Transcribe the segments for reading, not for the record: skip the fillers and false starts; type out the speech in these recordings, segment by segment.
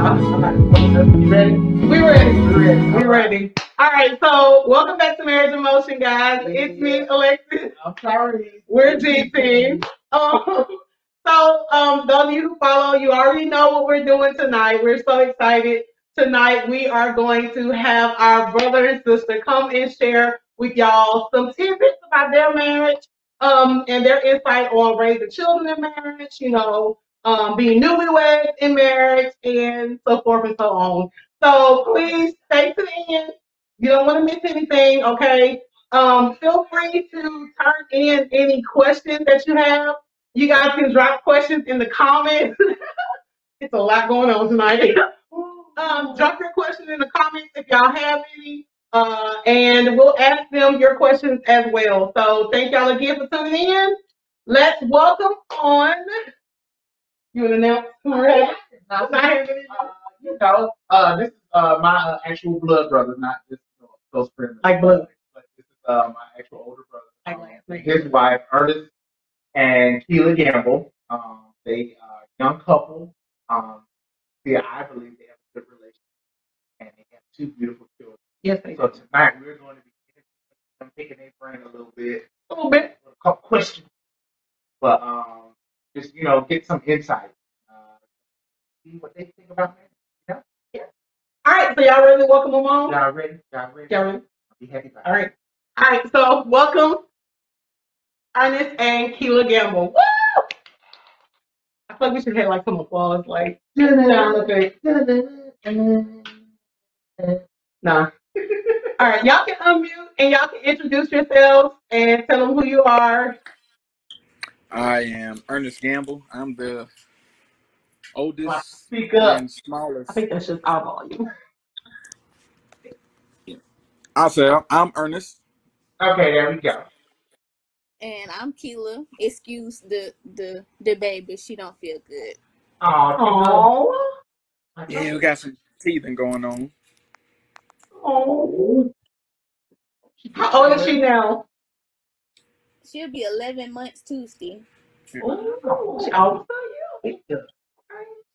I'm not. You ready? We're ready. We're ready. We're ready. All right, so welcome back to Marriage in Motion, guys. It's me, Alexis. I'm sorry. We're G-Team. Those of you who follow, you already know what we're doing tonight. We're so excited. Tonight, we are going to have our brother and sister come and share with y'all some tidbits about their marriage, and their insight on raising children in marriage, being newlyweds in marriage, and so forth and so on. So please stay to the end. You don't want to miss anything, okay? Feel free to turn in any questions that you have. You guys can drop questions in the comments. It's a lot going on tonight. Drop your questions in the comments if y'all have any, and we'll ask them your questions as well. So thank y'all again for tuning in. Let's welcome on. You want to announce who we're having? This is my actual blood brother, not just close friend. Like blood. But this is my actual older brother. His wife, Ernest and Kella Gamble. They are a young couple. I believe they have a good relationship, and they have two beautiful children. Yes, they do. So tonight we're going to be picking their brain a little bit. A couple questions, but just get some insight. See what they think about marriage. Yeah. All right, so y'all ready to welcome them on? Y'all ready? Y'all ready? I'll be happy about it. All right, so welcome Ernest and Kella Gamble. Woo! I feel like we should have like some applause, like sound effect. Nah. All right, y'all can unmute and y'all can introduce yourselves and tell them who you are. I am Ernest Gamble. I'm the oldest Speak up. and smallest. I think that's just our volume. I'll say I'm Ernest. Okay, there we go. And I'm Kella. Excuse the baby. She don't feel good. Oh. Yeah, we got some teething going on. Oh. How old is she now? She'll be 11 months Tuesday. Oh, she almost you.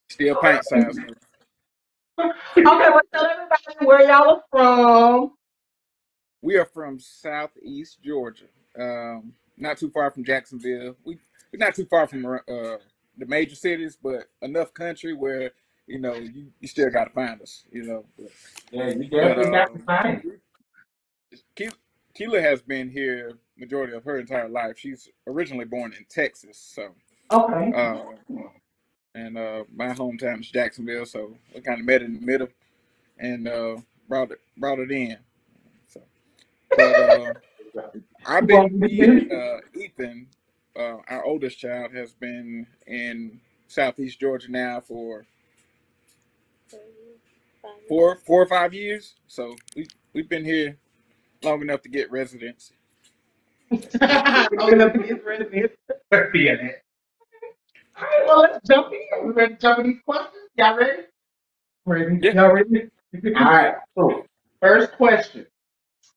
Still pint size. Okay, well, tell everybody where y'all are from. We are from Southeast Georgia, not too far from Jacksonville. We're not too far from the major cities, but enough country where you still got to find us. But, yeah, you definitely got to find it. Kella has been here majority of her entire life. She's originally born in Texas, so okay. And my hometown is Jacksonville, so we kind of met in the middle and brought it in. So, but I've been Ethan, our oldest child, has been in Southeast Georgia now for 4 or 5 years. So we've been here long enough to get residency. Long enough to get residency. All right, well, let's jump in. We ready to jump in these questions? Y'all ready? Ready? Yeah. Y'all ready? All right. So, first question.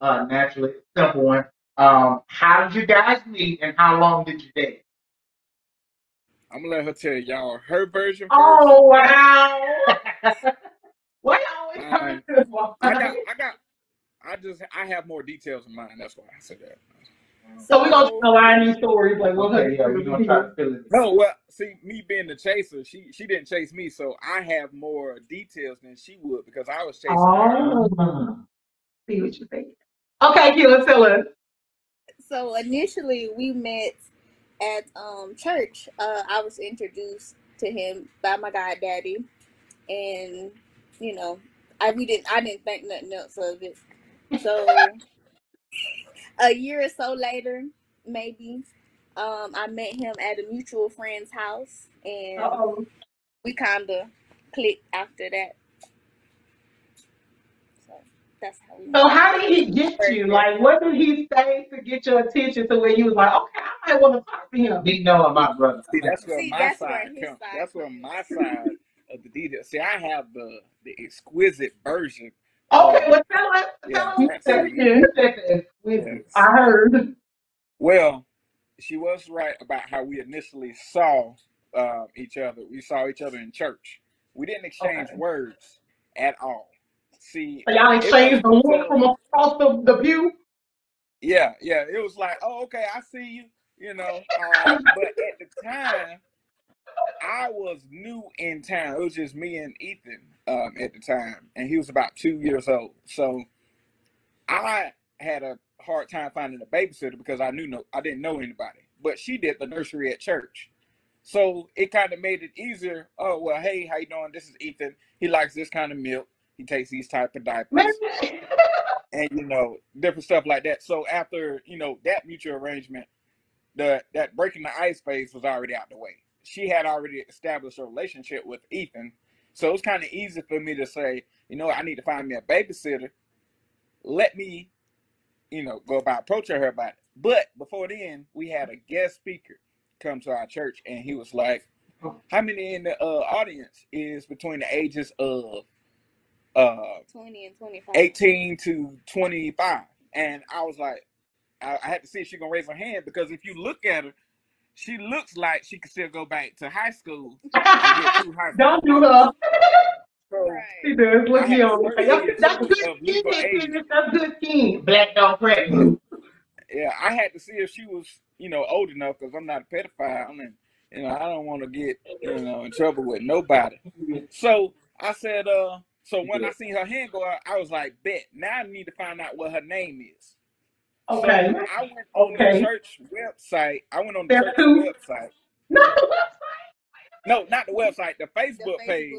Naturally, simple one. How did you guys meet, and how long did you date? I'm gonna let her tell y'all her version first. Oh wow! Why always coming to this one? I have more details in mind. That's why I said that. So we're gonna align these stories like we're gonna try to fill it. No, well, see, me being the chaser, she didn't chase me, so I have more details than she would because I was chasing her. See what you think. Okay, Kella, tell us. So initially we met at church. I was introduced to him by my goddaddy, and I didn't think nothing else of it. So a year or so later, maybe, I met him at a mutual friend's house, and we kind of clicked after that. So that's how we met. So how did he get you? Like, what did he say to get your attention to where you was like, okay, I might want to talk to him? He know my brother. See, that's where my side comes. That's where my side of the details. See, I have the exquisite version. Okay, well, tell us. Yes. I heard. Well, she was right about how we initially saw each other. We saw each other in church. We didn't exchange words at all. See, So y'all it exchanged the wasn't look from until across the view. yeah, it was like, oh, okay, I see you, you know. But at the time, I was new in town. It was just me and Ethan at the time, and he was about 2 years old. So I had a hard time finding a babysitter because I didn't know anybody. But she did the nursery at church. So it kind of made it easier. Oh, well, hey, how you doing? This is Ethan. He likes this kind of milk. He takes these type of Man. diapers. And, different stuff like that. So after, that mutual arrangement, that breaking the ice phase was already out the way. She had already established a relationship with Ethan. So it was kind of easy for me to say, I need to find me a babysitter. Let me, go about approaching her about it. But before then, we had a guest speaker come to our church, and he was like, how many in the audience is between the ages of 20 and 25. 18 to 25? And I was like, I had to see if she gonna raise her hand, because if you look at her, she looks like she could still go back to high school and get 2 high school Don't do diplomas. her. So She does. Look I had to young. first see if she That's was good of skin. legal age. That's good skin. Black don't crack. Yeah, I had to see if she was, old enough, because I'm not a pedophile, and I don't want to get, in trouble with nobody. So I said, so when I seen her hand go out, I was like, bet. Now I need to find out what her name is. Okay. So I went on the church website. Step two. No, not the website, the Facebook page.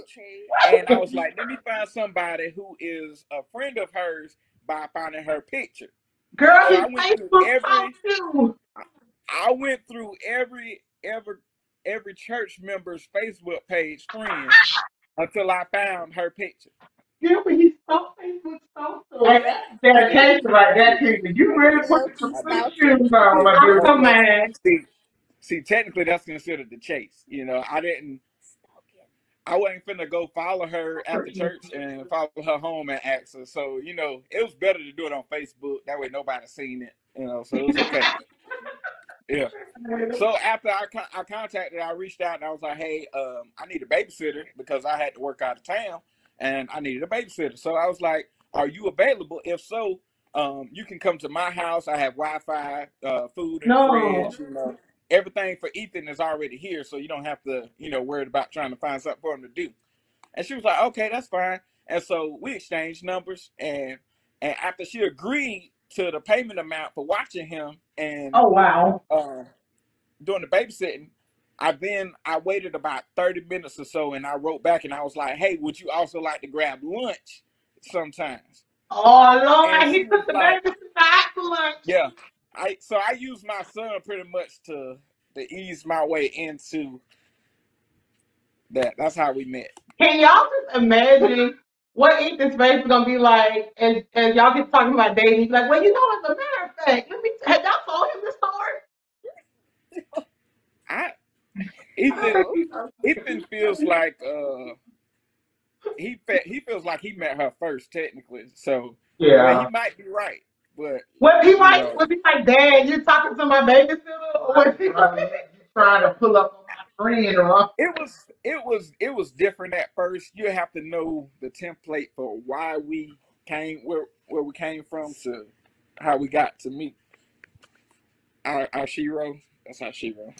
And I was like, let me find somebody who is a friend of hers by finding her picture. Girl, So I went through every church member's Facebook page friend until I found her picture. Yeah, but he's so Facebook stalker. Dedication right there, Keisha. You really put some good shoes on, my dear. See, technically that's considered the chase. I wasn't finna go follow her after church and follow her home and ask her. So, it was better to do it on Facebook. That way nobody seen it, so it was okay. Yeah. So after I contacted, I reached out and I was like, hey, I need a babysitter because I had to work out of town and I needed a babysitter. So I was like, are you available? If so, you can come to my house. I have Wi-Fi, food in the fridge, everything for Ethan is already here. So you don't have to, worry about trying to find something for him to do. And she was like, okay, that's fine. And so we exchanged numbers, and after she agreed to the payment amount for watching him and doing the babysitting, I waited about 30 minutes or so, and I wrote back and I was like, hey, would you also like to grab lunch sometimes? Oh Lord, he took the baby to lunch. Yeah. I used my son pretty much to ease my way into that. That's how we met. Can y'all just imagine what Ethan's face is gonna be like as y'all get talking about dating? He's like, well, as a matter of fact, have y'all told him the story? Ethan feels like he feels like he met her first, technically. So he might be right, but was he like, Dad, you talking to my babysitter, or was he trying to pull up on my friend? Or it was different at first. You have to know the template for why we came where we came from to how we got to meet our Shiro. That's how Shiro.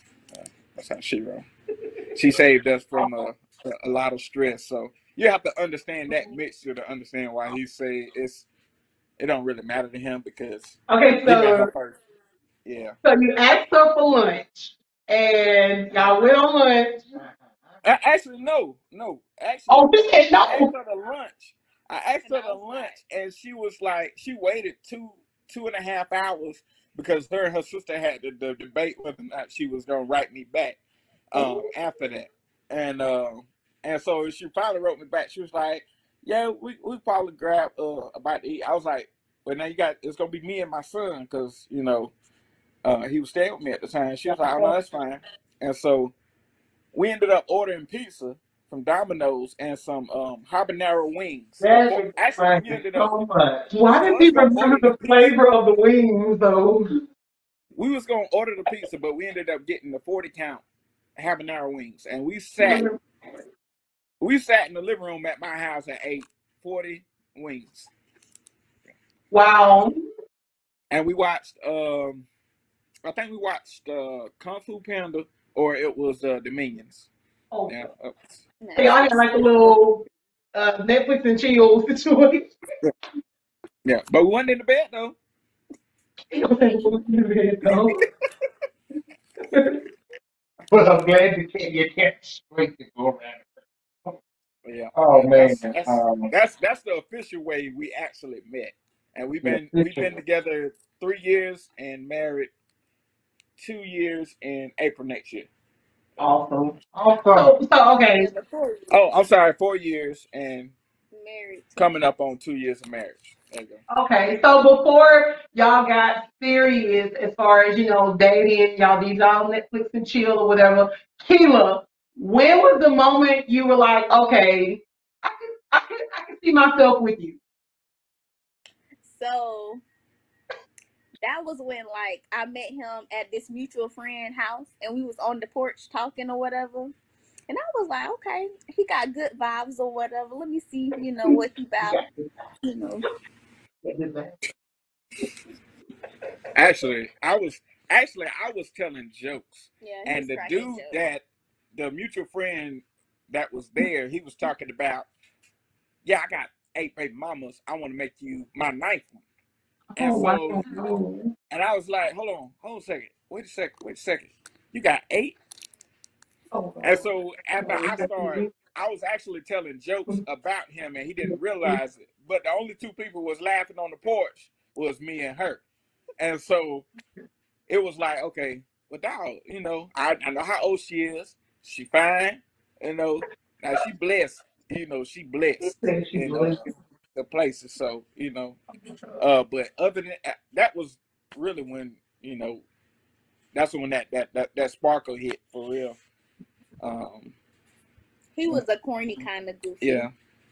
That's how Shiro. She saved us from a lot of stress. So you have to understand that mixture to understand why he say it don't really matter to him, because so he met her first. Yeah. So you asked her for lunch, and y'all went on lunch. Actually, no. Actually, she said no. I asked her to lunch, and she was like, she waited 2.5 hours because her and her sister had the debate whether or not she was gonna write me back after that. And so she finally wrote me back. She was like, yeah, we probably grab about to eat. I was like, well, now it's gonna be me and my son, because he was staying with me at the time. She was like, oh no, that's fine. And so we ended up ordering pizza from Domino's and some habanero wings. Actually, we ended up. Why didn't he remember the flavor of the wings, though? We was gonna order the pizza, but we ended up getting the 40 count habanero wings, and we sat We sat in the living room at my house and ate 40 wings. Wow. And we watched, I think we watched Kung Fu Panda, or it was The Minions. Oh. Yeah. So y'all had like a little Netflix and chill situation. Yeah, but we wasn't in the bed though. But I'm glad you can't straight to go around. Yeah. Oh man, That's the official way we actually met, and we've been together 3 years and married 2 years in April next year. Awesome. So okay. Oh, I'm sorry, 4 years and Married. coming up on 2 years of marriage. There you go. Okay, so before y'all got serious, as far as dating, y'all these all Netflix and chill or whatever. Kella, when was the moment you were like, okay, I can see myself with you? So that was when like I met him at this mutual friend house, and we was on the porch talking or whatever. And I was like, okay, he got good vibes or whatever. Let me see, what he about, Actually, I was telling jokes, Yeah, and the dude that the mutual friend that was there, he was talking about, yeah, I got 8 baby mamas. I want to make you my 9th one. And so, and I was like, hold a second, wait a second, you got 8? And so after I was actually telling jokes about him, and he didn't realize it. But the only 2 people was laughing on the porch was me and her. And so it was like, okay, well, dog, I know how old she is. She fine, now she blessed, she blessed in the places. So, but other than that was really when, that's when that sparkle hit for real. He was a corny kind of goofy. Yeah.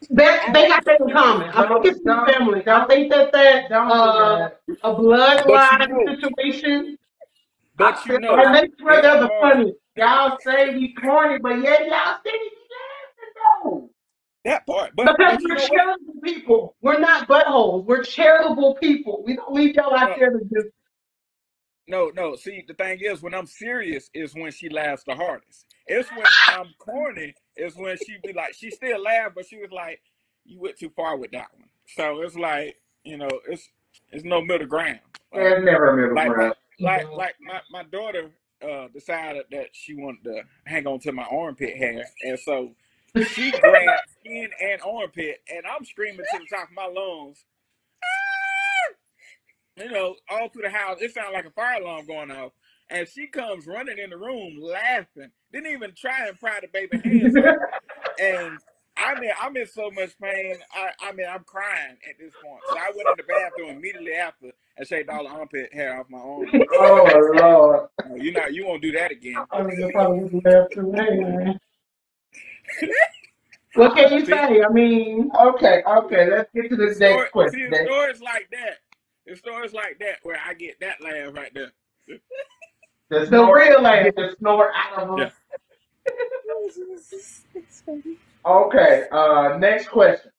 That they got that in common. I think it's the family. I think that a bloodline situation. But I make sure they're the funny. Y'all say we corny, but yeah, y'all say we laughing though. That part, because we're charitable people. We're not buttholes. We're charitable people. We don't leave y'all out there to just. No. See, the thing is, when I'm serious, is when she laughs the hardest. It's when I'm corny, is when she be like, she still laugh, but she was like, "You went too far with that one." So it's like, it's no middle ground. There's never a middle ground. Like my daughter decided that she wanted to hang on to my armpit hair, and so she grabbed skin and armpit, and I'm screaming to the top of my lungs. All through the house. It sounded like a fire alarm going off. And she comes running in the room laughing. Didn't even try and pry the baby hands off. And I'm in so much pain. I'm crying at this point. So I went in the bathroom immediately after and shaved all the armpit hair off my arm. Oh Lord! You won't do that again. What can you say? I mean, okay. Let's get to the next question. See, stories like that. It's stories like that where I get that laugh right there. The real laugh, the snort out of them. Yeah. Okay. Next question.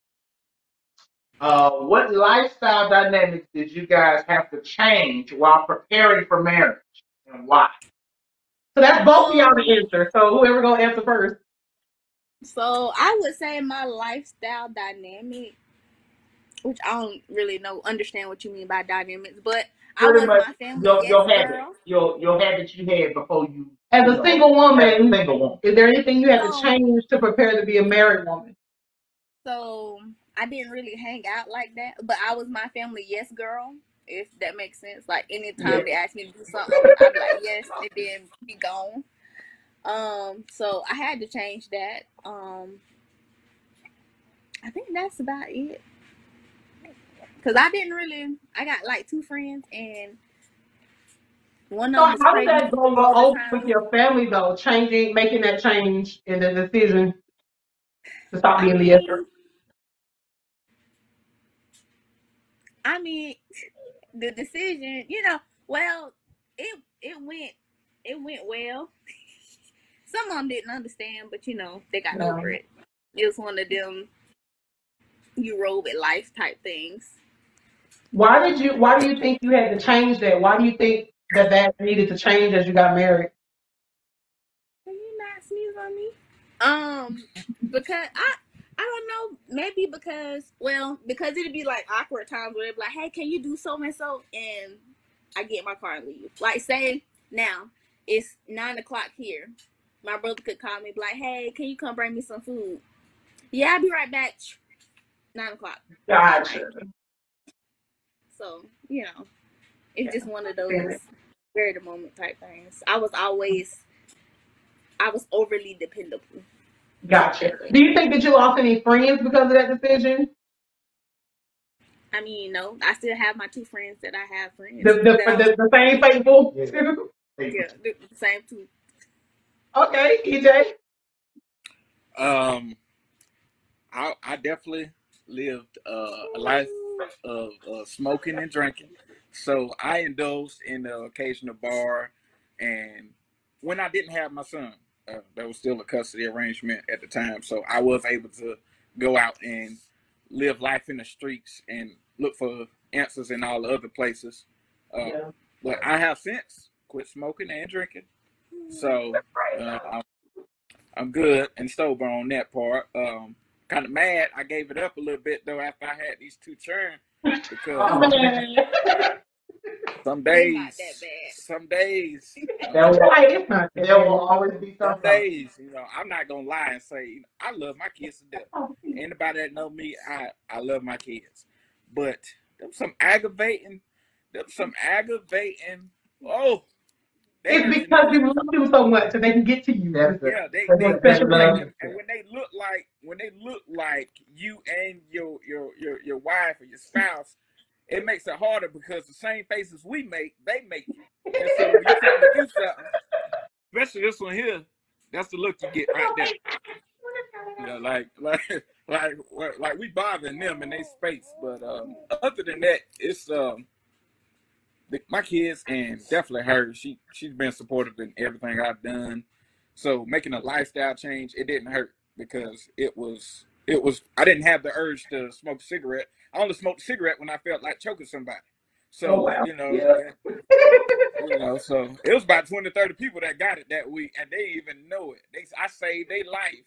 What lifestyle dynamics did you guys have to change while preparing for marriage, and why? So that's both of y'all to answer. So whoever gonna answer first. So I would say my lifestyle dynamic, which I don't really understand what you mean by dynamics, but pretty I was my family your habit, your habit you had before you. As a single woman, is there anything you had to change to prepare to be a married woman? So I didn't really hang out like that, but I was my family yes girl, if that makes sense. Like anytime they asked me to do something, I'd be like yes, and then be gone. So I had to change that. I think that's about it. Cause I got like 2 friends, and one of them was pregnant. So how did that go with your family though? Making that change in the decision to stop being the yes girl? I mean, the decision, well, it went well. Some of them didn't understand, but they got over it. It was one of them you roll with life type things. Why do you think you had to change that? Why do you think that needed to change as you got married? Can you not sneeze on me? Because I don't know, maybe because it'd be like awkward times where it'd be like, hey, can you do so and so, and I get in my car and leave. Like, say now it's 9:00 here. My brother could call me, be like, hey, can you come bring me some food? Yeah, I'll be right back. 9:00. Gotcha. So, it's just one of those spur of the moment type things. I was overly dependable. Gotcha. Do you think that you lost any friends because of that decision? I mean, no, I still have my 2 friends that I have friends. The same faithful? Yeah, the same 2. Okay, EJ? I definitely lived a life of smoking and drinking. So I indulged in the occasional bar. And when I didn't have my son, there was still a custody arrangement at the time. So I was able to go out and live life in the streets and look for answers in all the other places. But I have since quit smoking and drinking. So I'm good and sober on that part. Kind of mad I gave it up a little bit though after I had these 2 churn, because some days there will always be some days, I'm not gonna lie and say I love my kids to death. Anybody that know me, I love my kids, but them some aggravating. It's because you love them so much and they can get to you. Yeah, they and when they look like you and your wife or your spouse, it makes it harder because the same faces we make, they make you. And so when you're trying to do something, especially this one here, that's the look you get right there. Like we bothering them in their space. But other than that, it's my kids and definitely her. She's been supportive in everything I've done. So making a lifestyle change, it didn't hurt because it was. I didn't have the urge to smoke a cigarette. I only smoked a cigarette when I felt like choking somebody. So so it was about 20, 30 people that got it that week, and they even know it. I saved their life.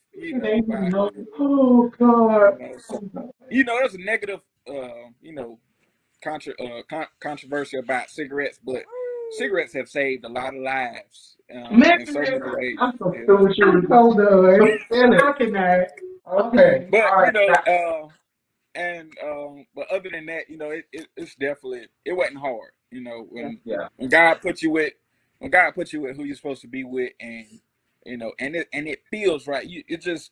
Oh God. There's a negative, controversy about cigarettes, but cigarettes have saved a lot of lives in so many ways. I'm so done. How can I? Okay. But but other than that, it's definitely, it wasn't hard. When God put you with who you're supposed to be with, and it feels right. It just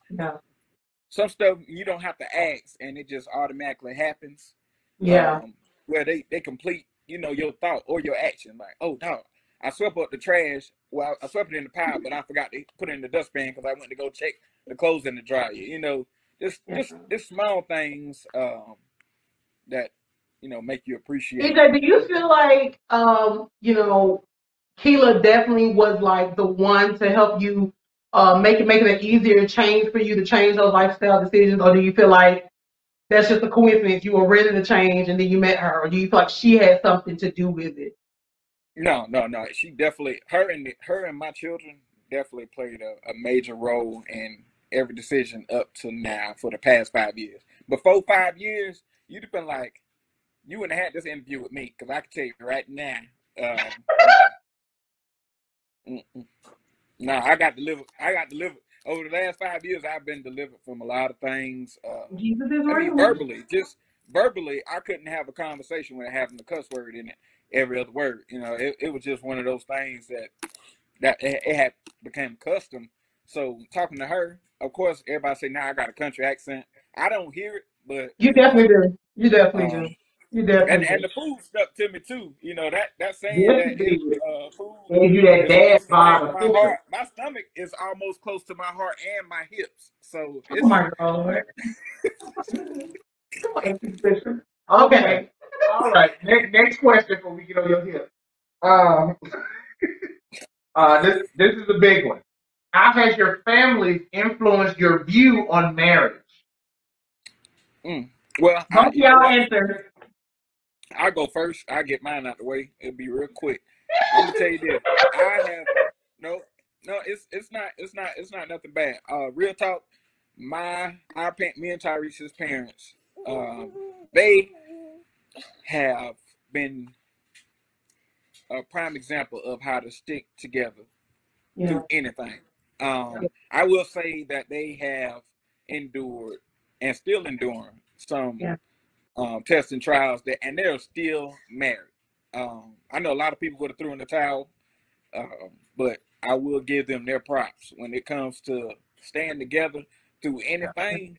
some stuff you don't have to ask, and it just automatically happens. Where they complete, your thought or your action. Like, oh, dog, I swept up the trash. Well, I swept it in the pile, but I forgot to put it in the dustbin because I went to go check the clothes in the dryer. Just small things that make you appreciate. EJ, do you feel like Kella definitely was like the one to help you make it an easier change for you to change those lifestyle decisions, or do you feel like that's just a coincidence? You were ready to change and then you met her, or do you feel like she had something to do with it? No. She definitely, her and my children definitely played a major role in every decision up to now for the past 5 years. Before 5 years, you'd have been like, you wouldn't have had this interview with me, because I can tell you right now. No, I got delivered. Over the last 5 years, I've been delivered from a lot of things. Jesus is real. Verbally, I couldn't have a conversation without having a cuss word in it every other word. It was just one of those things that it had become custom. So talking to her, of course, everybody say, now I got a country accent. I don't hear it, but you definitely do. You definitely do. And the food stuck to me too. That saying food. You that dad vibe. My stomach is almost close to my heart and my hips. So oh my God. Okay. All right. Next question before we get on your hip. This is a big one. How has your family influenced your view on marriage? Well, Both you know y'all what? answer. I go first. I get mine out the way. It'll be real quick. I'm gonna tell you this. I have no, no. It's not nothing bad. Real talk. Me and Tyrese's parents, they have been a prime example of how to stick together through anything. I will say that they have endured and still enduring some tests and trials and they're still married. I know a lot of people would have thrown in the towel, but I will give them their props when it comes to staying together through anything.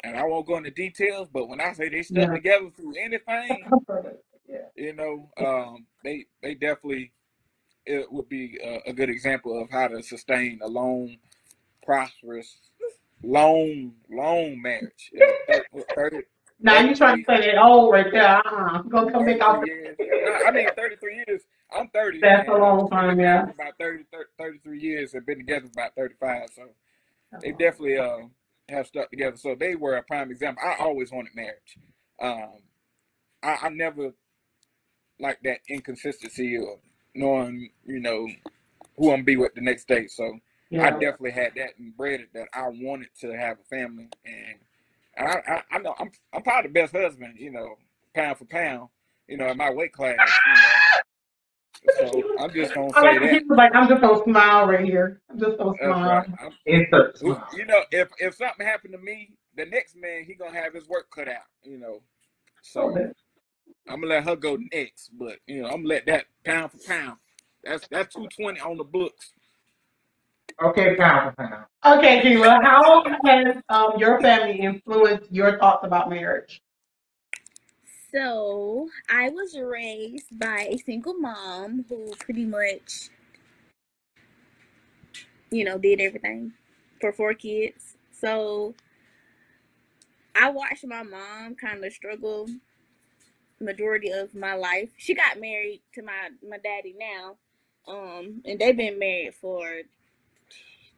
And I won't go into details, but when I say they stuck together through anything, they definitely it would be a good example of how to sustain a long, prosperous, long marriage. 'Trying to say that old right there. I'm gonna come back 33 out. years. No, I mean 33 years. I'm 30 That's a and long we've been time, married yeah. for about 33 years and been together for about 35. So they definitely have stuck together. So they were a prime example. I always wanted marriage. I never like that inconsistency of knowing, who I'm gonna be with the next day. So I definitely had that embedded that I wanted to have a family, and I know I'm probably the best husband, pound for pound, in my weight class, So I'm just gonna I say like to that. keep like I'm just gonna smile right here. I'm just gonna That's smile. right. Insert smile. If something happened to me, the next man he gonna have his work cut out, So I'm gonna let her go next, but I'm gonna let that pound for pound. That's 220 on the books. Okay, pound for pound. Okay, Kayla, how has your family influenced your thoughts about marriage? So I was raised by a single mom who pretty much, did everything for 4 kids. So I watched my mom kind of struggle majority of my life. She got married to my daddy now, and they've been married for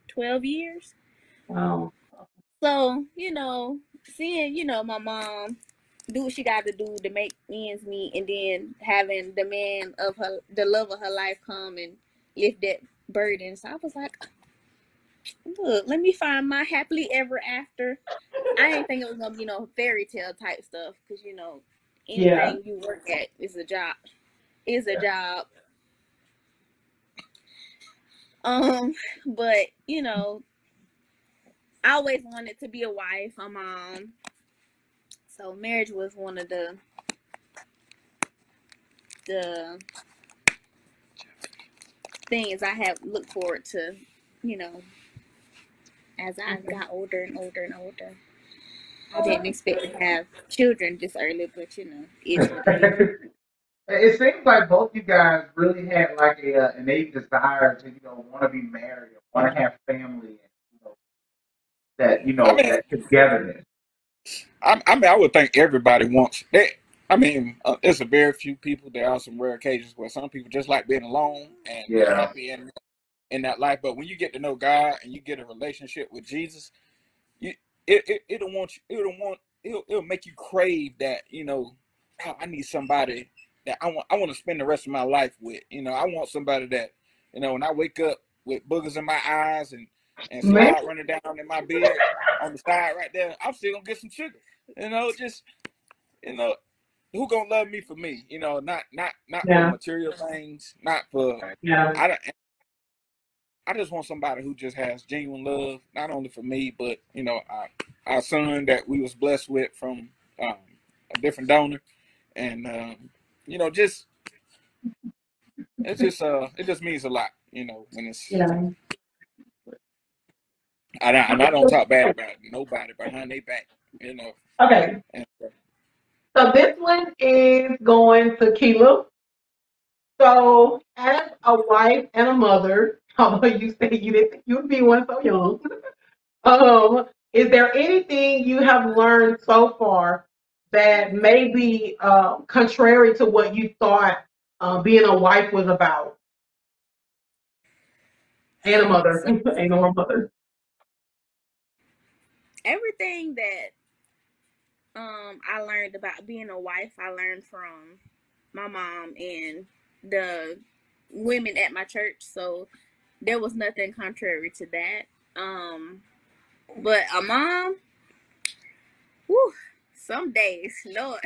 12 years. Wow. So seeing my mom do what she got to do to make ends meet, and then having the man of the love of her life come and lift that burden. So I was like, look, let me find my happily ever after. I didn't think it was gonna be fairy tale type stuff, because anything you work at is a job. Is a job. But I always wanted to be a wife, a mom. So marriage was one of the things I have looked forward to, as I got older and older and older. I didn't expect to have children this early, but it's what it is. It seems like both you guys really had like a innate desire to want to be married, want to have family, and that togetherness. I would think everybody wants that. There's a very few people. There are some rare occasions where some people just like being alone and be happy in that life. But when you get to know God and you get a relationship with Jesus, you it'll make you crave that. Oh, I need somebody that I want to spend the rest of my life with. I want somebody that when I wake up with boogers in my eyes and Man, slide running down in my bed on the side right there, I'm still gonna get some sugar. Just who gonna love me for me? Not for material things, not for I just want somebody who just has genuine love, not only for me, but our son that we was blessed with from a different donor, and just it just means a lot, when it's. And I don't talk bad about nobody behind their back, Okay. And, So this one is going to Kayla. So as a wife and a mother, although you said you didn't think you'd be one so young, is there anything you have learned so far that may be contrary to what you thought being a wife was about? And a mother. So Ain't no more mother. everything that I learned about being a wife, I learned from my mom and the women at my church. So there was nothing contrary to that. But a mom, whew, some days, Lord,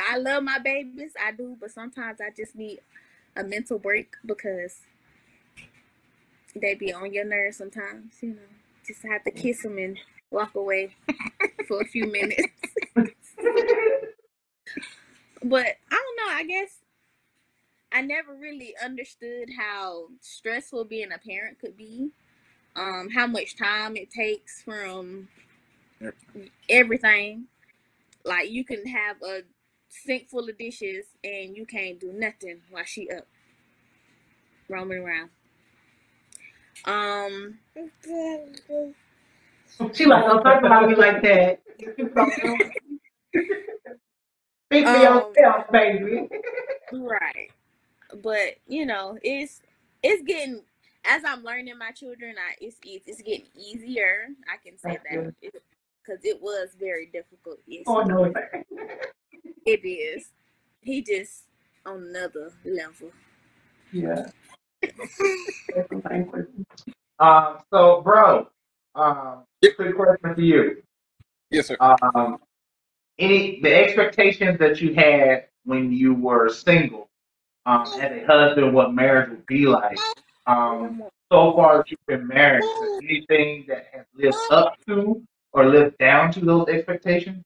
I love my babies, I do, but sometimes I just need a mental break because they be on your nerves sometimes, you know. Just have to kiss them and walk away for a few minutes. But I don't know, I guess I never really understood how stressful being a parent could be. How much time it takes from everything. Like you can have a sink full of dishes and you can't do nothing while she up roaming around. She like, don't talk about me like that. Speak for yourself, baby. Right. But you know, it's getting, as I'm learning my children, it's getting easier. I can say that because it was very difficult. Yes, Oh no, it is. He just on another level. yeah. So, bro, quick question for you. Yes, sir. The expectations that you had when you were single, as a husband, what marriage would be like. So far as you've been married, is there anything that has lived up to or lived down to those expectations?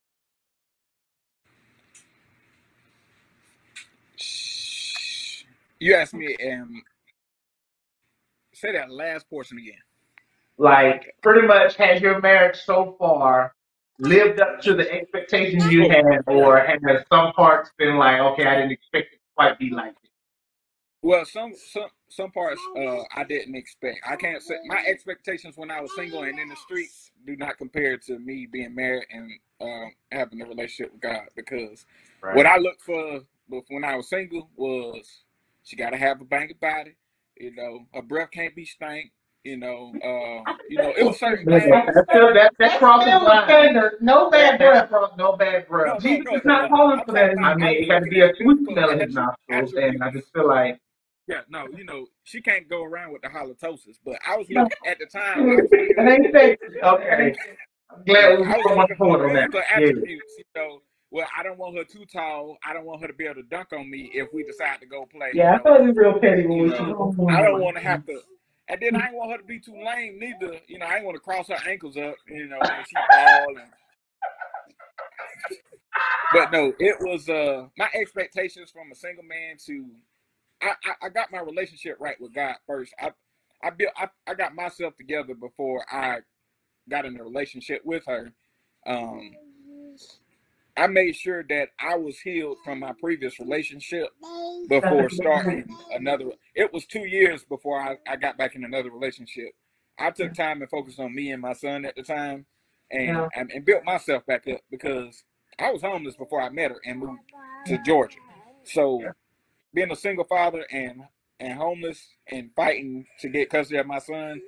You asked me, say that last portion again. Like, pretty much, has your marriage so far lived up to the expectations you had, or has some parts been like, okay, I didn't expect it to quite be like this? Well, some parts I didn't expect. I can't say my expectations when I was single and in the streets do not compare to me being married and having a relationship with God. Because what I looked for when I was single was she got to have a banging body. You know, her breath can't be stank. You know, it was certain things. That crosses line. No bad breath. No bad breath. Jesus is not calling for that. I mean, it got to be a sweet smell in his nostrils, and I just feel like. Yeah, no, she can't go around with the halitosis. But I was looking at the time. I was looking at Okay. I'm glad we I was put looking point for on that. physical attributes. Well, I don't want her too tall. I don't want her to be able to dunk on me if we decide to go play. Yeah, I thought it was real petty when we I don't want to have to. And then I ain't want her to be too lame neither. I ain't want to cross her ankles up. When she fall. But no, it was my expectations from a single man to. I got my relationship right with God first. I got myself together before I got in a relationship with her. I made sure that I was healed from my previous relationship before starting another. It was 2 years before I got back in another relationship. I took time and focused on me and my son at the time, and built myself back up because I was homeless before I met her and moved to Georgia. So being a single father and homeless and fighting to get custody of my son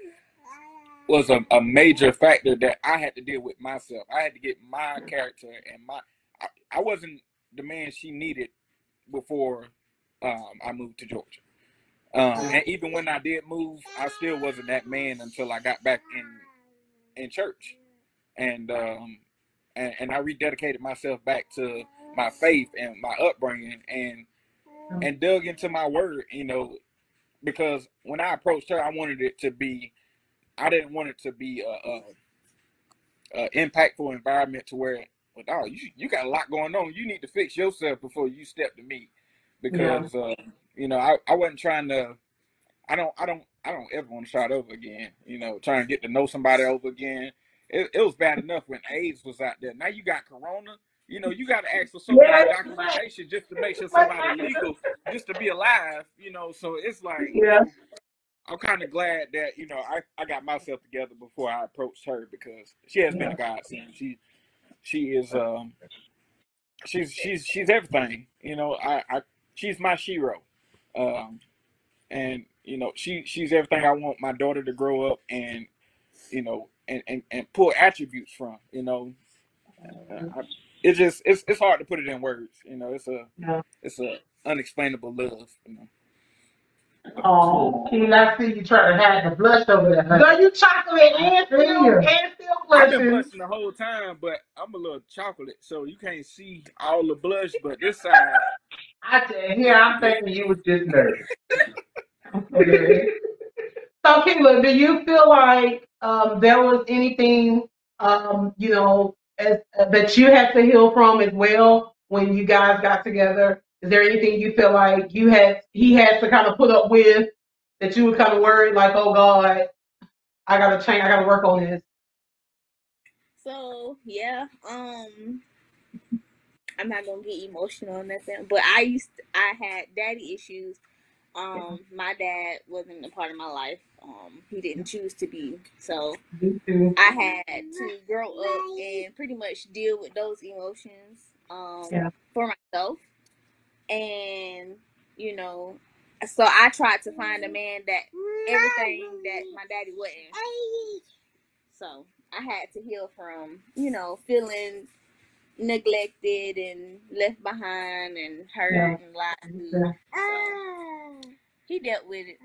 was a major factor that I had to deal with myself. I had to get my character and I wasn't the man she needed before I moved to Georgia. And even when I did move, I still wasn't that man until I got back in church. And I rededicated myself back to my faith and my upbringing and dug into my word, because when I approached her, I didn't want it to be a impactful environment to where, well, dog, you got a lot going on. You need to fix yourself before you step to me, because I wasn't trying to. I don't ever want to start over again. Trying to get to know somebody over again. It was bad enough when AIDS was out there. Now you got Corona. You got to ask for so much documentation just to make sure somebody's legal, just to be alive. So it's like, I'm kind of glad that I got myself together before I approached her, because she has been a godsend. She is she's everything. She's my shero, and you know, she's everything I want my daughter to grow up and, you know, and pull attributes from, you know. It's hard to put it in words, you know. It's a unexplainable love, you know. Oh, I see you trying to hide the blush over there. Girl, you chocolate and still I've been blushing. blushing the whole time, but I'm a little chocolate, so you can't see all the blush. But this side, I'm thinking you was just nervous. So, Kella, do you feel like there was anything, you know, that you had to heal from as well when you guys got together? Is there anything you feel like he had to kind of put up with that you were kind of worried, like, oh God, I gotta change, I gotta work on this? So yeah, I'm not gonna get emotional or nothing, but I had daddy issues. My dad wasn't a part of my life. He didn't choose to be. So I had to grow up and pretty much deal with those emotions for myself. And, you know, so I tried to find a man that everything that my daddy wasn't. So I had to heal from, you know, feeling neglected and left behind and hurt and lied to. So he dealt with it.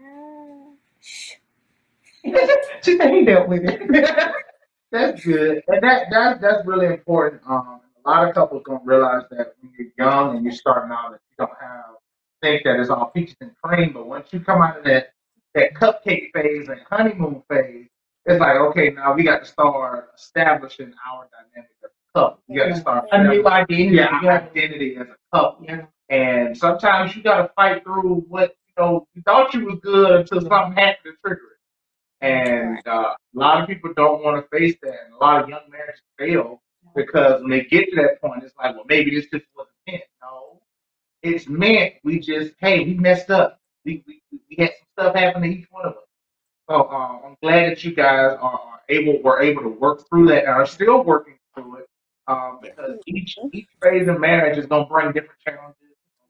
She said he dealt with it. That's good, and that's really important. A lot of couples don't realize that when you're young and you're starting out, that you don't think that it's all peaches and cream. But once you come out of that cupcake phase and honeymoon phase, it's like, okay, now we got to start establishing our dynamic as a couple. You got to start a new identity. Identity as a couple. Yeah. And sometimes you got to fight through what you thought you was good until something happened to trigger it. And a lot of people don't want to face that, and a lot of young marriages fail because when they get to that point, it's like, well, maybe this just wasn't meant. No, it's meant. We messed up. We had some stuff happen to each one of us. So I'm glad that you guys were able to work through that and are still working through it. Because each phase of marriage is going to bring different challenges,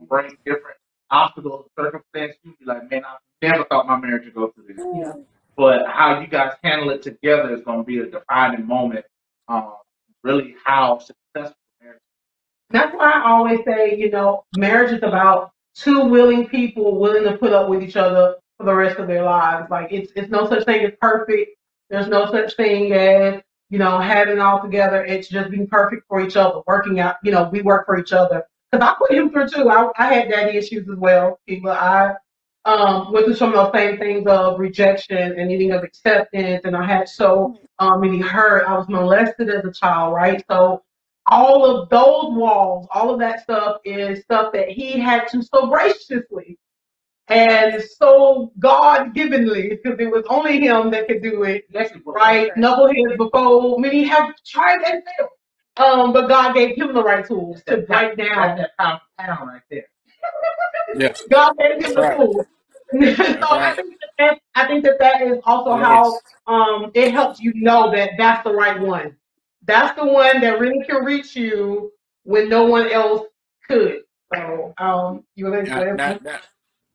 bring different obstacles, circumstances. You'll be like, man, I never thought my marriage would go through this. Yeah. But how you guys handle it together is going to be a defining moment. Really, how successful marriage. That's why I always say, marriage is about two willing people willing to put up with each other for the rest of their lives. Like it's no such thing as perfect. There's no such thing as having it all together. It's just being perfect for each other, working out. We work for each other. Because I put him through too. I had daddy issues as well. I went through some of those same things of rejection and needing of acceptance, and I had so many hurt. I was molested as a child, right? So all of those walls, all of that stuff is stuff that he had to so graciously and so God-givenly, because it was only him that could do it, right? Knuckleheads before many have tried and failed. But God gave him the right tools to break down. That pound right there. Yes. God gave him the tools. So right. I think that is also how it helps you know that that's the right one. That's the one that really can reach you when no one else could. So you were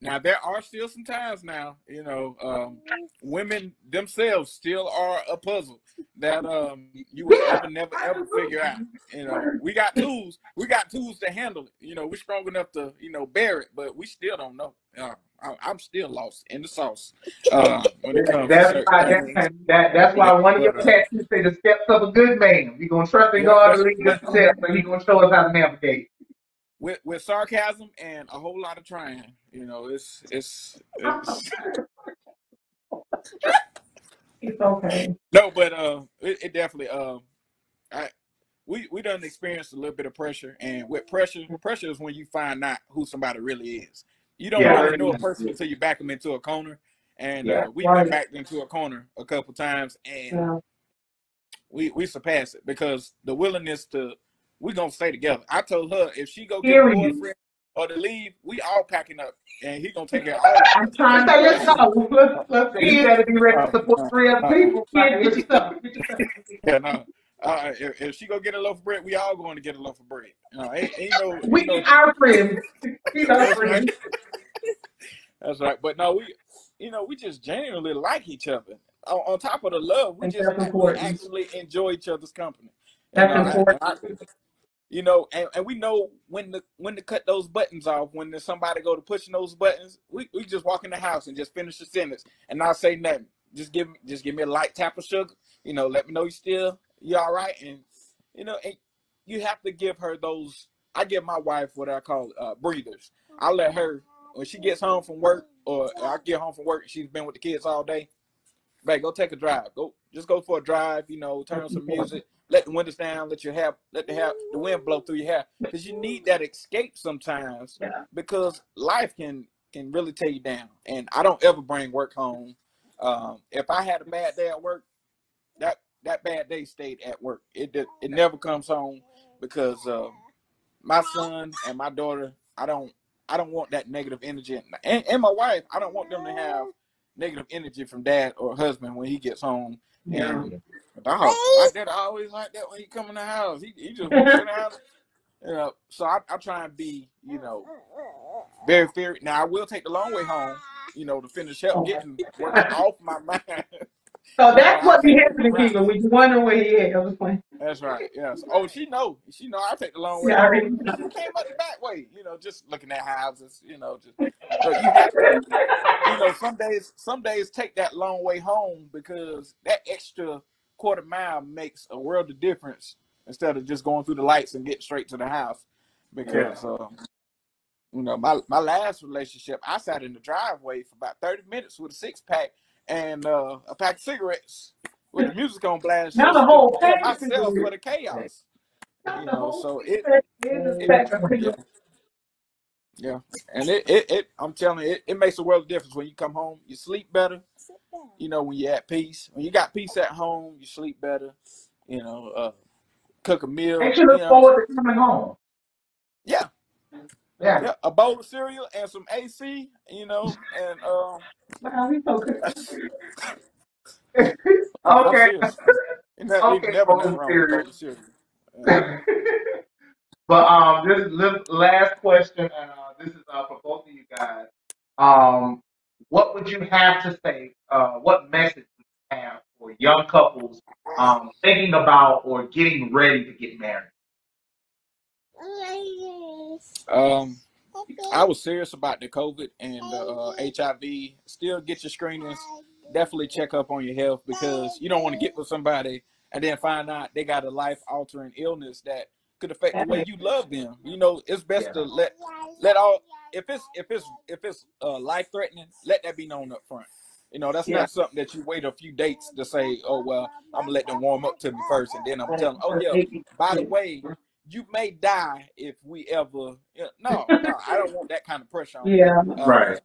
now there are still some times now, women themselves still are a puzzle that you will never ever figure out. We got tools to handle it. We're strong enough to bear it, but we still don't know. I'm still lost in the sauce when it comes to that's why one of your tattoos say the steps of a good man. We're gonna trust in God to lead us to steps, but He's gonna show us how to navigate. With sarcasm and a whole lot of trying, it's okay. No, but it definitely we done experienced a little bit of pressure, and with pressure is when you find out who somebody really is. You don't really know a person until you back them into a corner, and we've been backed into a corner a couple times, and we surpassed it because the willingness to. We're going to stay together. I told her if she go get a boyfriend or to leave, we all packing up. And he going to take care of all of I'm trying to say, let's go. Let's you better be ready to support 3 other people. Yeah, no. If she go get a loaf of bread, we all going to get a loaf of bread. We our friends. He's our friends. That's right. But no, we just genuinely like each other. On top of the love, we important. actually enjoy each other's company. That's important. And we know when to cut those buttons off. When there's somebody go to pushing those buttons, we just walk in the house and just finish the sentence and not say nothing. Just give me a light tap of sugar. Let me know you're all right. And and you have to give her those. I give my wife what I call breathers. I let her, when she gets home from work, or I get home from work, she's been with the kids all day. Babe, go take a drive. Just go for a drive. Turn on some music. Let the windows down. Let the wind blow through your hair, because you need that escape sometimes. Yeah. Because life can really tear you down. And I don't ever bring work home. If I had a bad day at work, that bad day stayed at work. It never comes home, because my son and my daughter, I don't want that negative energy, and my wife, I don't want them to have negative energy from dad or husband when he gets home. Yeah. And my dad always like that when he come in the house. He just wants to sit down. So I try and be, very fair. Now I will take the long way home, to finish up getting work off my mind. So that's what be happening, people. We wonder where he is. I was playing. That's right. Yes. Oh, she know. I take the long way home. She came up the back way. Just looking at houses. But you have to. Some days take that long way home, because that extra quarter mile makes a world of difference, instead of just going through the lights and getting straight to the house. Because my last relationship, I sat in the driveway for about 30 minutes with a 6-pack and a pack of cigarettes with the music on blast. Now the whole pack myself for the chaos. So yeah. And I'm telling you, it makes a world of difference when you come home. You sleep better. When you're at peace. When you got peace at home, you sleep better. Cook a meal. Makes you look forward to coming home. Yeah. Yeah, a bowl of cereal and some AC, and wow, he's so good. Okay. Never nothing wrong with a bowl of cereal. But this last question, and this is for both of you guys. What would you have to say? What message would you have for young couples thinking about or getting ready to get married? I was serious about the COVID and HIV. Still get your screenings. Definitely check up on your health, because you don't want to get with somebody and then find out they got a life-altering illness that could affect the way you love them. It's best to let all. If it's life-threatening, let that be known up front. That's not something that you wait a few dates to say, oh, well, I'm going to let them warm up to me first, and then I'm telling them, oh, yeah, by the way, you may die if we ever. No, I don't want that kind of pressure on Yeah. Right.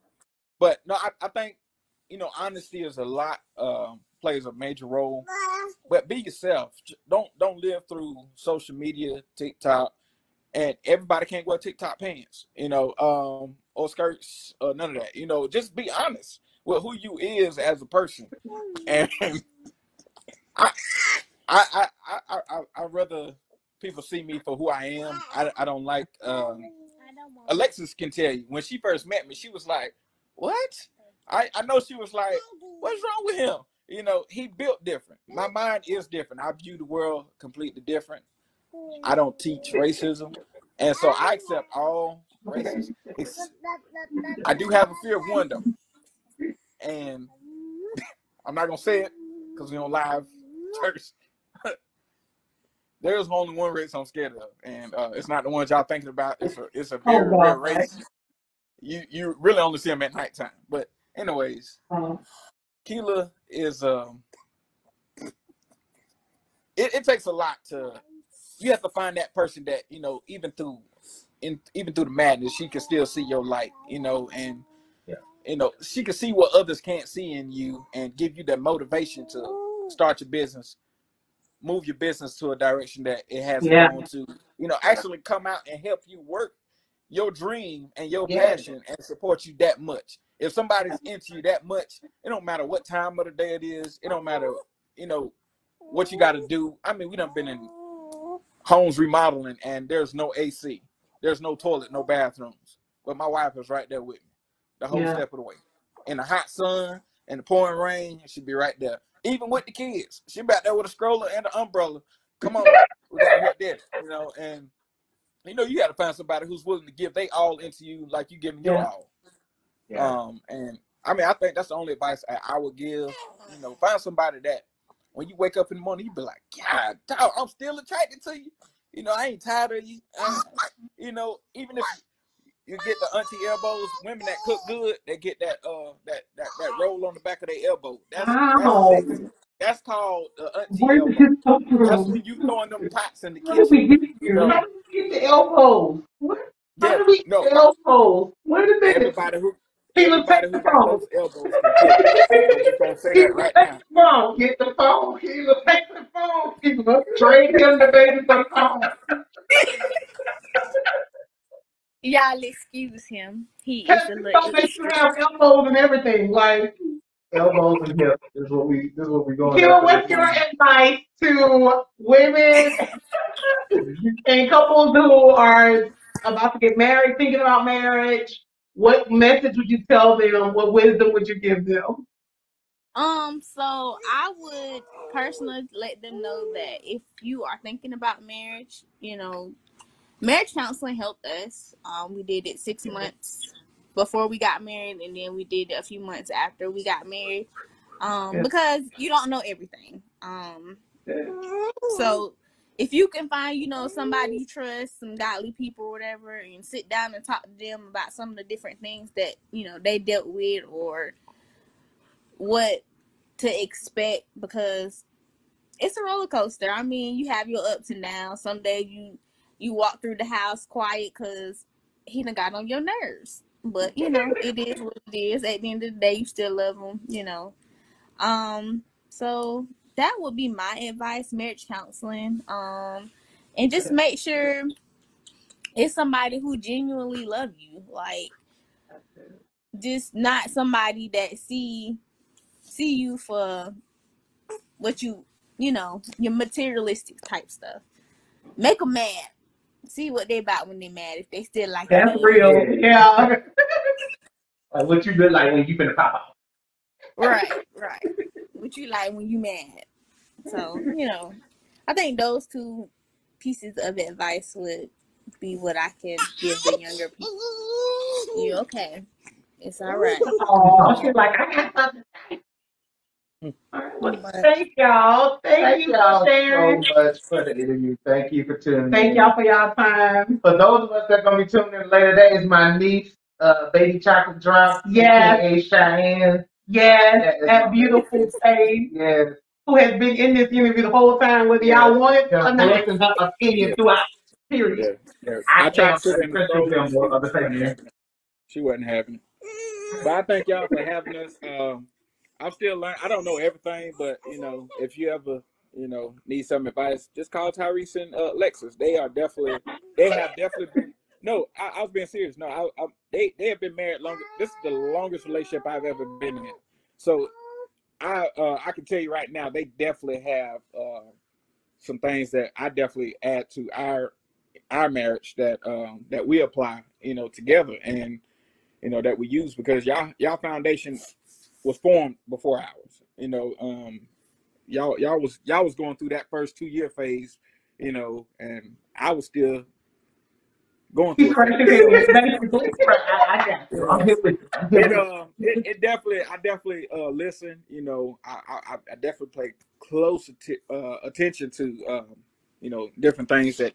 But no, I think, honesty is a lot, plays a major role. But be yourself. Don't live through social media, TikTok, and everybody can't wear TikTok pants, or skirts, or none of that. Just be honest with who you is as a person. And I rather people see me for who I am. I don't like. Alexis can tell you, when she first met me, she was like, "What?" I know she was like, "What's wrong with him?" He built different. My mind is different. I view the world completely different. I don't teach racism, and so I accept all races. I do have a fear of one though, and I'm not gonna say it because we're on live church. There's only one race I'm scared of, and it's not the ones y'all thinking about. It's a very rare race. You really only see them at nighttime. But anyways, Kella is it takes a lot to. You have to find that person that even through the madness, she can still see your light. And she can see what others can't see in you, and give you that motivation to start your business. Move your business to a direction that it hasn't gone to, actually come out and help you work your dream and your passion and support you that much. If somebody's into you that much, it don't matter what time of the day it is. It don't matter, what you got to do. I mean, we done been in homes remodeling and there's no AC. There's no toilet, no bathrooms. But my wife is right there with me the whole step of the way. in the hot sun and the pouring rain, she'd be right there. Even with the kids, she back there with a stroller and an umbrella. Come on, we gotta help them, you know. And you know, you got to find somebody who's willing to give they all into you, like you giving your all. And I mean, I think that's the only advice I would give. You know, find somebody that when you wake up in the morning, you be like, God, dog, I'm still attracted to you. You know, I ain't tired of you. You know, even if you get the auntie elbows, women that cook good, they get that roll on the back of their elbow. That's sexy. That's called the auntie elbow. That's when you throwing them pots in the kitchen. You know, how do we get the elbows? How do we get the elbows? Wait a minute. Everybody who got those elbows can cook. I'm just gonna say that right now. Get the phone. Kella, take the phone. Kella, trade him the baby for the phone. Y'all excuse him. He is a little extra. You have elbows and everything, like elbows and hips. This is what we going. Kella, what's your advice to women and couples who are about to get married, thinking about marriage? What message would you tell them? What wisdom would you give them? So I would personally let them know that if you are thinking about marriage, you know, marriage counseling helped us. We did it 6 months before we got married, and then we did it a few months after we got married. Because you don't know everything. So if you can find, you know, somebody you trust, some godly people or whatever, and sit down and talk to them about some of the different things that, you know, they dealt with or what to expect, because it's a roller coaster. I mean, you have your ups and downs. Some days you walk through the house quiet because he done got on your nerves. But, you know, it is what it is. At the end of the day, you still love him, you know. So that would be my advice, marriage counseling. And just make sure it's somebody who genuinely love you. Like, just not somebody that see you for what you know, your materialistic type stuff. Make them mad. See what they about when they mad. If they still like that's real. Yeah. Like what you look like when you finna pop out. Right. What you like when you mad. So, you know, I think those two pieces of advice would be what I can give the younger people. You okay? It's all right. Oh, she's like, I got something to say. Thank y'all. Thank you for sharing. So much for the interview. Thank you for tuning in. Thank y'all for y'all time. For those of us that are gonna be tuning in later, that is my niece, Baby Chocolate Drop. Yes. Cheyenne. Yes. That beautiful face. Yes. Who has been in this interview the whole time, whether y'all wanted or not. Her opinion throughout. Period. Yeah. I tried to sit in the program. She wasn't having it. But I thank y'all for having us. I'm still learning. I don't know everything, but you know, if you ever, you know, need some advice, just call Tyrese and Lexus. They have definitely been. No, I was being serious. No, they have been married longer. This is the longest relationship I've ever been in. So I can tell you right now, they definitely have some things that I definitely add to our marriage that we apply, you know, together, and you know that we use, because y'all foundation was formed before ours. You know, y'all was going through that first 2-year phase, you know, and I was still going through it. I got you. I'm here with you. It definitely, I definitely listen. You know, I definitely pay close attention to you know, different things that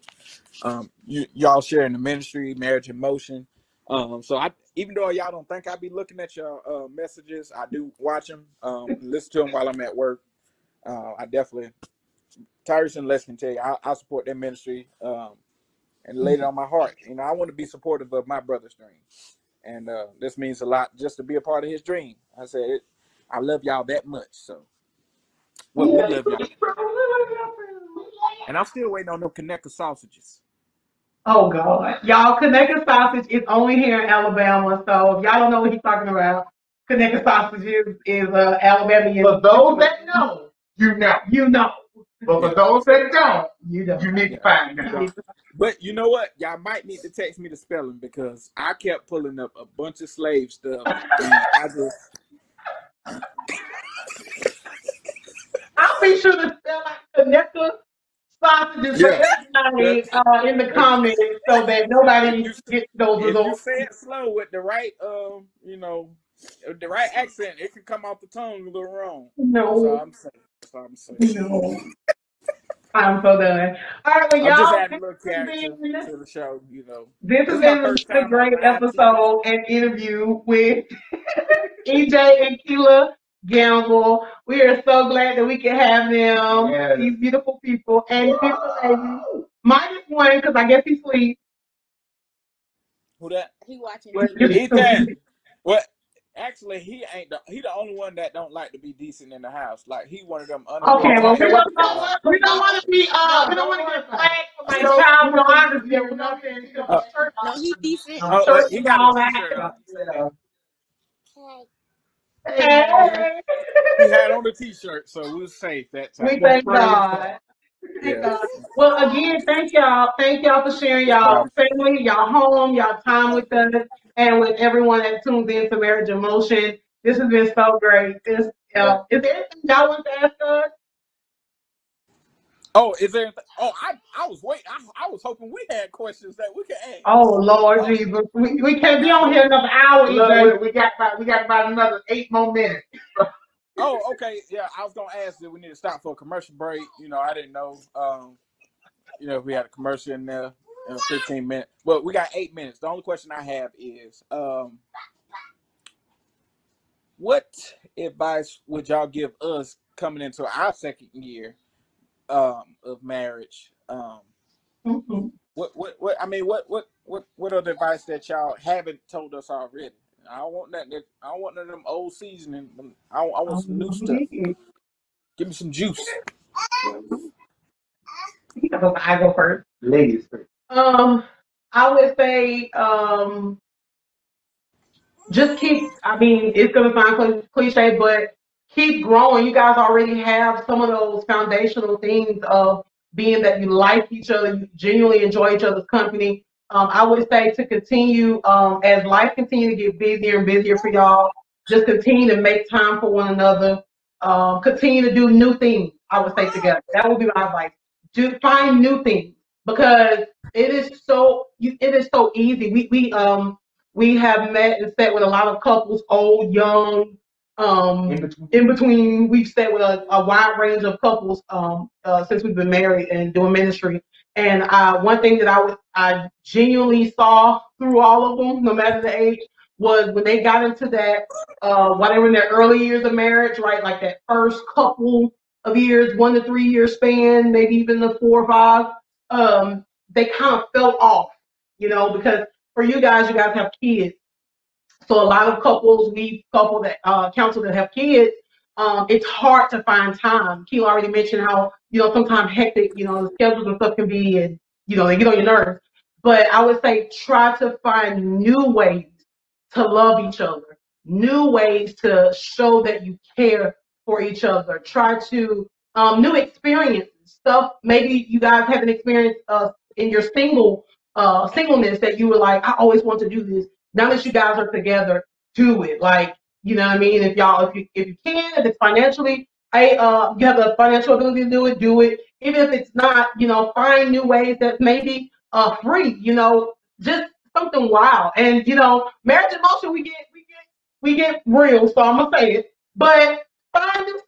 y'all share in the ministry, Marriage in Motion. So even though y'all don't think I be looking at your messages, I do watch them, listen to them while I'm at work. I definitely, Tyrese and Les can tell you, I support their ministry, and laid it on my heart. You know, I want to be supportive of my brother's dream, and this means a lot just to be a part of his dream. I said, I love y'all that much, so we love y'all. And I'm still waiting on them Connecticut sausages. Oh God, y'all! Connecticut sausage is only here in Alabama, so if y'all don't know what he's talking about, Connecticut sausage is Alabama. For those that know, you know. But for those that don't, you need to find out. But you know what? Y'all might need to text me the spelling, because I kept pulling up a bunch of slave stuff, and be sure to spell out connector sausages for everybody in the comments so that nobody gets those if you results. say it slow with the right, the right accent, it can come off the tongue a little wrong. No. That's all I'm saying. No. I'm so done. All right, well, I'm just y'all, adding a little character to the show, this has This is my been first a time on great live TV. episode and interview with EJ and Kella Gamble. We are so glad that we can have them, these beautiful people, and beautiful ladies. Minus one, because I guess he sleeps. Who that? He watching. Ethan. What? Actually, he ain't. He the only one that don't like to be decent in the house. Like he one of them under. Okay, well, we don't want to be. We don't want to get flagged for like child pornography or nothing. No, he decent. He got a T-shirt on. Hey. He had on the T-shirt, so we was safe that time. We thank God. Well, again, thank y'all. Thank y'all for sharing y'all family, y'all home, y'all time with us, and with everyone that tunes in to Marriage in Motion. This has been so great. Is there anything y'all want to ask us? Oh, is there? Oh, I was waiting. I was hoping we had questions that we could ask. Oh Lord Jesus, we can't be on here another hour. We got about another 8 more minutes. Oh, okay. Yeah, I was gonna ask if we need to stop for a commercial break. I didn't know. If we had a commercial in there in 15 minutes. But we got 8 minutes. The only question I have is, what advice would y'all give us coming into our second year of marriage? What are the advice that y'all haven't told us already? I don't want that. I don't want none of them old seasoning. I want some new stuff. Give me some juice. I go first. Ladies first. I would say, just keep. I mean, it's gonna sound cliche, but keep growing. You guys already have some of those foundational things of being that you like each other, you genuinely enjoy each other's company. I would say to continue, as life continue to get busier and busier for y'all, just continue to make time for one another. Continue to do new things. I would say together. That would be my advice. Find new things because it is so easy. We have met and sat with a lot of couples, old, young, in between. We've sat with a wide range of couples since we've been married and doing ministry. And one thing that I genuinely saw through all of them, no matter the age, was when they got into that, while they were in their early years of marriage, right? Like that first couple of years, 1 to 3 year span, maybe even the 4 or 5, they kind of fell off, because for you guys have kids. So a lot of couples, counsel that have kids, it's hard to find time. Keel already mentioned how, sometimes hectic, the schedules and stuff can be, and, they get on your nerves. But I would say try to find new ways to love each other, new ways to show that you care for each other. Try to, new experiences, stuff maybe you guys haven't experienced in your singleness that you were like, I always want to do this. Now that you guys are together, do it. Like, you know what I mean? If you can, if it's financially, you have the financial ability to do it. Even if it's not, find new ways that maybe free, just something wild. And marriage in motion, we get real, so I'm gonna say it. But find new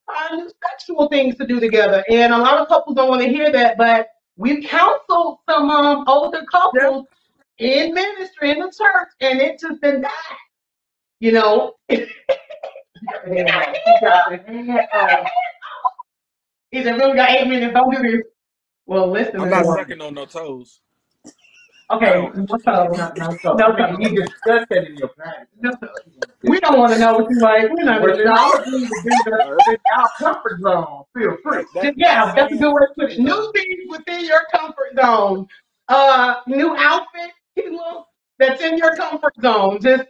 find new sexual things to do together. And a lot of couples don't want to hear that, but we've counseled some older couples in ministry in the church, and it just been that, He said, "We got 8 minutes. Don't do this." Well, listen. I'm not sucking on no toes. Okay, no. You discussed that in your practice. We don't want to know what you like. We're not going to our comfort zone. Feel free. That's a good way to put it. New things within your comfort zone. New outfit, that's in your comfort zone. Just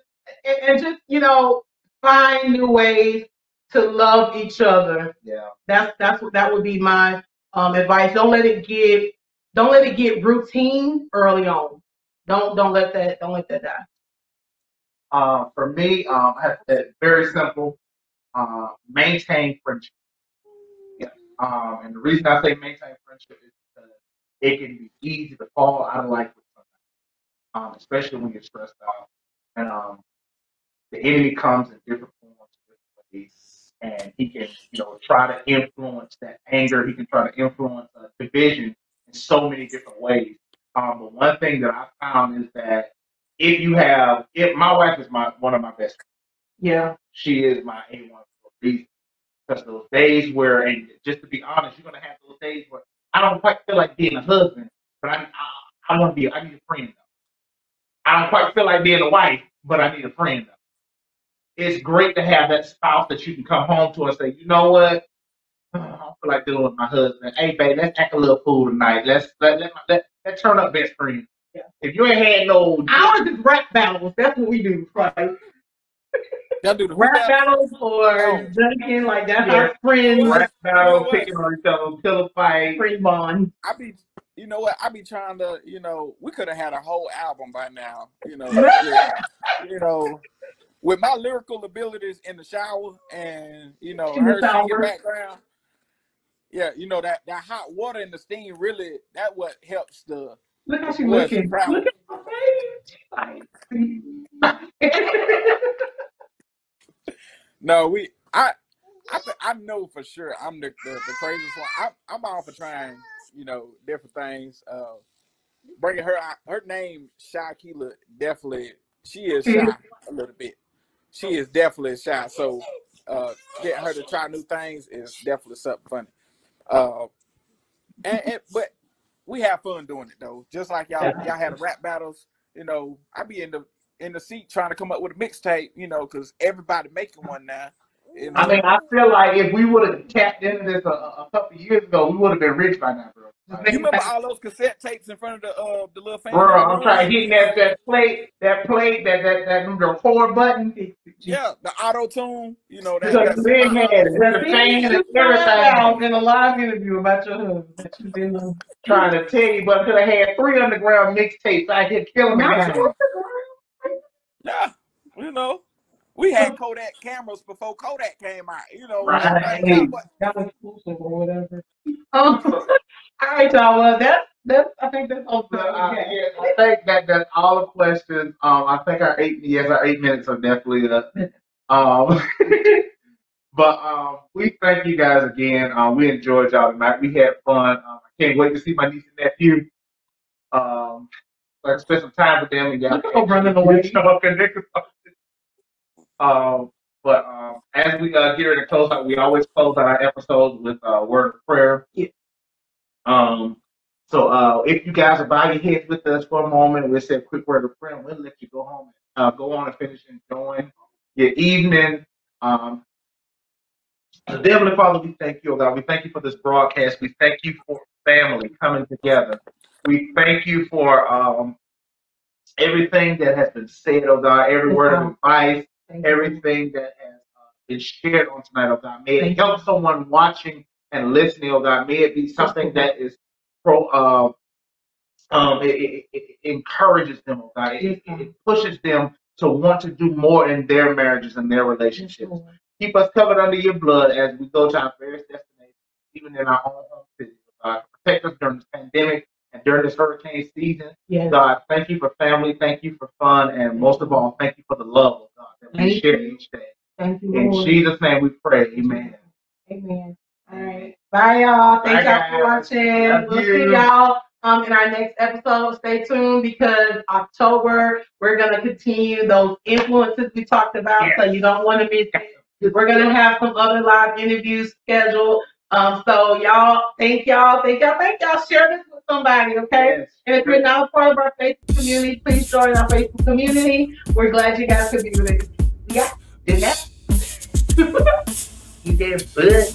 find new ways to love each other. Yeah. That would be my advice. Don't let it get routine early on. Don't let that die. For me, very simple. Maintain friendship. And the reason I say maintain friendship is because it can be easy to fall out of life with somebody, especially when you're stressed out. And the enemy comes in different forms, different ways, and he can, try to influence that anger. He can try to influence division in so many different ways. But one thing that I found is that if my wife is one of my best friends. Yeah. She is my A1 for a reason. Because those days where, and just to be honest, you're gonna have those days where I don't quite feel like being a husband, but I need a friend though. I don't quite feel like being a wife, but I need a friend though. It's great to have that spouse that you can come home to and say, you know what? I don't feel like dealing with my husband. Hey, babe, let's act a little fool tonight. Let's turn up best friend. Yeah. If you ain't had no, ours is rap battles. That's what we do, right? Y'all do the rap battles or drinking, like that's our friends. Rap battles, picking on each other, pillow fight, friend bond. You know what? I be trying to, we could have had a whole album by now, with my lyrical abilities in the shower and, her singing background. Yeah, that hot water and the steam really, that what helps the. Look how she looking. Look at my face. No, I know for sure I'm the craziest one. I'm all for trying, different things. Bringing her name, Shy Kella, definitely, she is shy a little bit. She is definitely shy. So getting her to try new things is definitely something funny. But we have fun doing it though. Just like y'all had rap battles. I be in the seat trying to come up with a mixtape. Because everybody making one now. I mean, I feel like if we would have tapped into this a couple of years ago, we would have been rich by now, bro. You remember all those cassette tapes in front of the little family? Bro, I'm trying to hit that plate, that record button. Yeah, the auto tune. Because Lynn had it. The pain and everything. In a live interview about your husband that you didn't trying to tell you, but could have had 3 underground mixtapes. I could kill him. Yeah, we had Kodak cameras before Kodak came out. Right. That was exclusive or whatever. All right, y'all. Well, I think that's all. I think that's all the questions. I think our 8 minutes are definitely up. But we thank you guys again. We enjoyed y'all tonight. We had fun. I can't wait to see my niece and nephew. Like spend some time with them and y'all running away. But as we get ready to close out, we always close out our episodes with a word of prayer. Yeah. So if you guys are bow your heads with us for a moment, we'll say a quick word of prayer and we'll let you go home and go on and finish enjoying your evening. Heavenly Father, we thank you, oh God. We thank you for this broadcast. We thank you for family coming together. We thank you for everything that has been said, oh God, every word of advice, everything that has been shared on tonight, oh God. May it help someone watching and listening, oh God. May it be something that is it encourages them, oh God. It pushes them to want to do more in their marriages and their relationships. Keep us covered under your blood as we go to our various destinations, even in our own home cities, oh God. Protect us during this pandemic and during this hurricane season. Yes. God, thank you for family, thank you for fun, and most of all, thank you for the love of God that we share each day. Thank you, in Lord. Jesus' name we pray. Amen. Amen. All right. Bye, y'all. Thank y'all for watching. We'll see y'all in our next episode. Stay tuned because October, we're going to continue those influences we talked about, so you don't want to miss it. We're going to have some other live interviews scheduled. So y'all, thank y'all. Share this with somebody, okay? Yes. And if you're not a part of our Facebook community, please join our Facebook community. We're glad you guys could be with us. Yeah, did that? You did good.